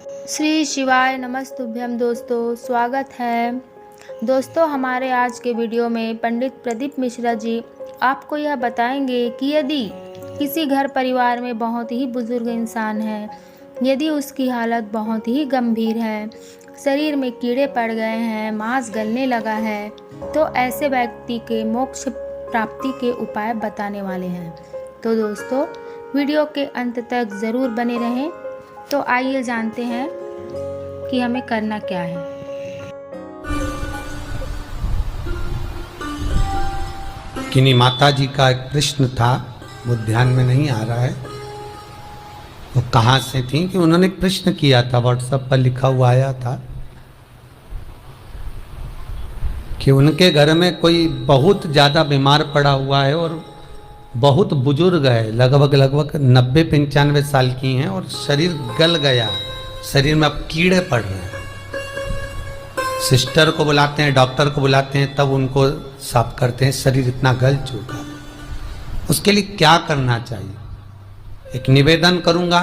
श्री शिवाय नमस्तुभ्यम। दोस्तों स्वागत है। दोस्तों हमारे आज के वीडियो में पंडित प्रदीप मिश्रा जी आपको यह बताएंगे कि यदि किसी घर परिवार में बहुत ही बुजुर्ग इंसान है, यदि उसकी हालत बहुत ही गंभीर है, शरीर में कीड़े पड़ गए हैं, मांस गलने लगा है, तो ऐसे व्यक्ति के मोक्ष प्राप्ति के उपाय बताने वाले हैं। तो दोस्तों वीडियो के अंत तक ज़रूर बने रहें। तो आइए जानते हैं कि हमें करना क्या है। किन्हीं माता जी का एक प्रश्न था, वो ध्यान में नहीं आ रहा है वो कहाँ से थी, कि उन्होंने एक प्रश्न किया था, व्हाट्सएप पर लिखा हुआ आया था कि उनके घर में कोई बहुत ज़्यादा बीमार पड़ा हुआ है और बहुत बुजुर्ग है, लगभग 90-95 साल की हैं और शरीर गल गया, शरीर में अब कीड़े पड़ रहे हैं। सिस्टर को बुलाते हैं, डॉक्टर को बुलाते हैं, तब उनको साफ करते हैं, शरीर इतना गल चुका है। उसके लिए क्या करना चाहिए? एक निवेदन करूंगा,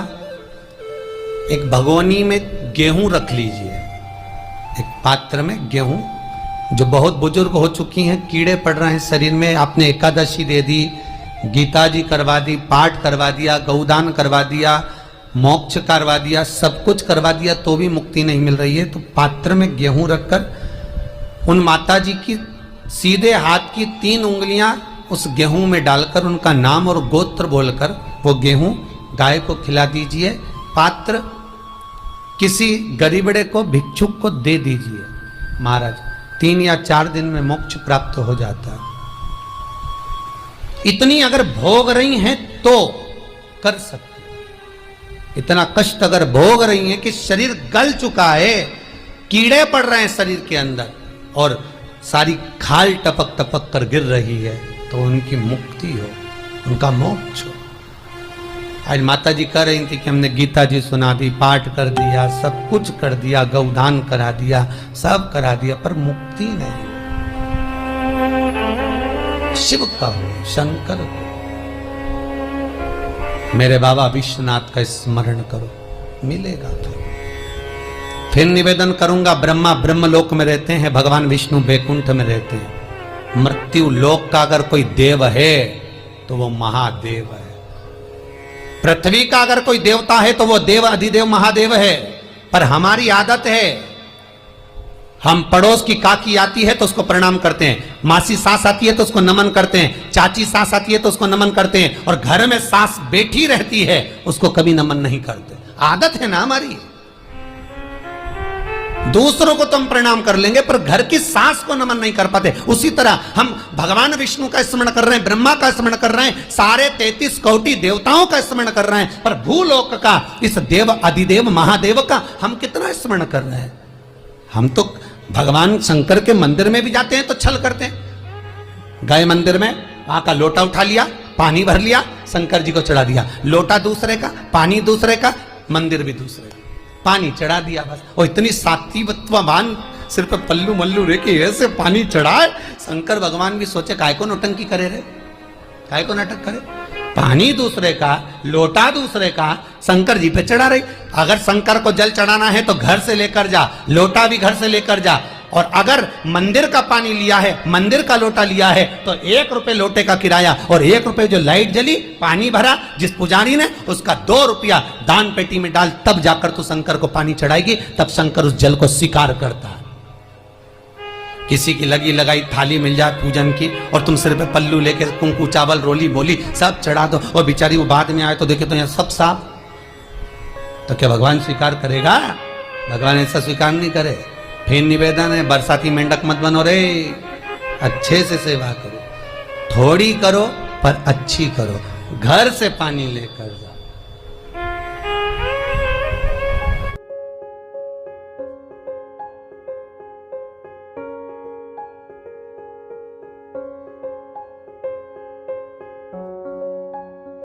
एक भगोनी में गेहूं रख लीजिए, एक पात्र में गेहूं, जो बहुत बुजुर्ग हो चुकी हैं, कीड़े पड़ रहे हैं शरीर में, आपने एकादशी दे दी, गीता जी करवा दी, पाठ करवा दिया, गौदान करवा दिया, मोक्ष करवा दिया, सब कुछ करवा दिया, तो भी मुक्ति नहीं मिल रही है, तो पात्र में गेहूं रखकर उन माता जी की सीधे हाथ की 3 उंगलियां उस गेहूं में डालकर उनका नाम और गोत्र बोलकर वो गेहूं गाय को खिला दीजिए। पात्र किसी गरीबड़े को, भिक्षुक को दे दीजिए। महाराज 3 या 4 दिन में मोक्ष प्राप्त हो जाता है। इतनी अगर भोग रही हैं तो कर सकते, इतना कष्ट अगर भोग रही हैं कि शरीर गल चुका है, कीड़े पड़ रहे हैं शरीर के अंदर और सारी खाल टपक टपक कर गिर रही है, तो उनकी मुक्ति हो, उनका मोक्ष हो। आज माता जी कह रही थी कि हमने गीता जी सुना दी, पाठ कर दिया, सब कुछ कर दिया, गौदान करा दिया, सब करा दिया, पर मुक्ति नहीं। शिव का हो, शंकर हो, मेरे बाबा विश्वनाथ का स्मरण करो, मिलेगा। तो फिर निवेदन करूंगा, ब्रह्मा ब्रह्मलोक में रहते हैं, भगवान विष्णु बैकुंठ में रहते हैं। मृत्यु लोक का अगर कोई देव है तो वो महादेव है। पृथ्वी का अगर कोई देवता है तो वो देव अधिदेव महादेव है। पर हमारी आदत है, हम पड़ोस की काकी आती है तो उसको प्रणाम करते हैं, मासी सास आती है तो उसको नमन करते हैं, चाची सास आती है तो उसको नमन करते हैं, और घर में सास बैठी रहती है उसको कभी नमन नहीं करते। आदत है ना हमारी। दूसरों को तो हम प्रणाम कर लेंगे पर घर की सास को नमन नहीं कर पाते। उसी तरह हम भगवान विष्णु का स्मरण कर रहे हैं, ब्रह्मा का स्मरण कर रहे हैं, सारे 33 कोटि देवताओं का स्मरण कर रहे हैं, पर भूलोक का इस देव अधिदेव महादेव का हम कितना स्मरण कर रहे हैं? हम तो भगवान शंकर के मंदिर में भी जाते हैं तो छल करते हैं। गए मंदिर में, वहां का लोटा उठा लिया, पानी भर लिया, शंकर जी को चढ़ा दिया। लोटा दूसरे का, पानी दूसरे का, मंदिर भी दूसरे का, पानी चढ़ा दिया बस। और इतनी सात्वित्ववान सिर पर पल्लू मल्लू रे के ऐसे पानी चढ़ाए, शंकर भगवान भी सोचे काय को नौटंकी करे रे, काय को नाटक करे। पानी दूसरे का, लोटा दूसरे का, शंकर जी पे चढ़ा रही। अगर शंकर को जल चढ़ाना है तो घर से लेकर जा, लोटा भी घर से लेकर जा। और अगर मंदिर का पानी लिया है, मंदिर का लोटा लिया है, तो 1 रुपए लोटे का किराया और 1 रुपए जो लाइट जली, पानी भरा जिस पुजारी ने, उसका 2 रुपया दान पेटी में डाल, तब जाकर तू शंकर को पानी चढ़ाएगी, तब शंकर उस जल को स्वीकार करता है। किसी की लगी लगाई थाली मिल जाए पूजन की और तुम सिर पे पल्लू लेके कुंकू चावल रोली बोली सब चढ़ा दो, और बेचारी वो बाद में आए तो देखे तो यहाँ सब साफ, तो क्या भगवान स्वीकार करेगा? भगवान ऐसा स्वीकार नहीं करे। फिर निवेदन है, बरसाती मेंढक मत बनो रे, अच्छे से सेवा करो, थोड़ी करो पर अच्छी करो। घर से पानी लेकर जाओ।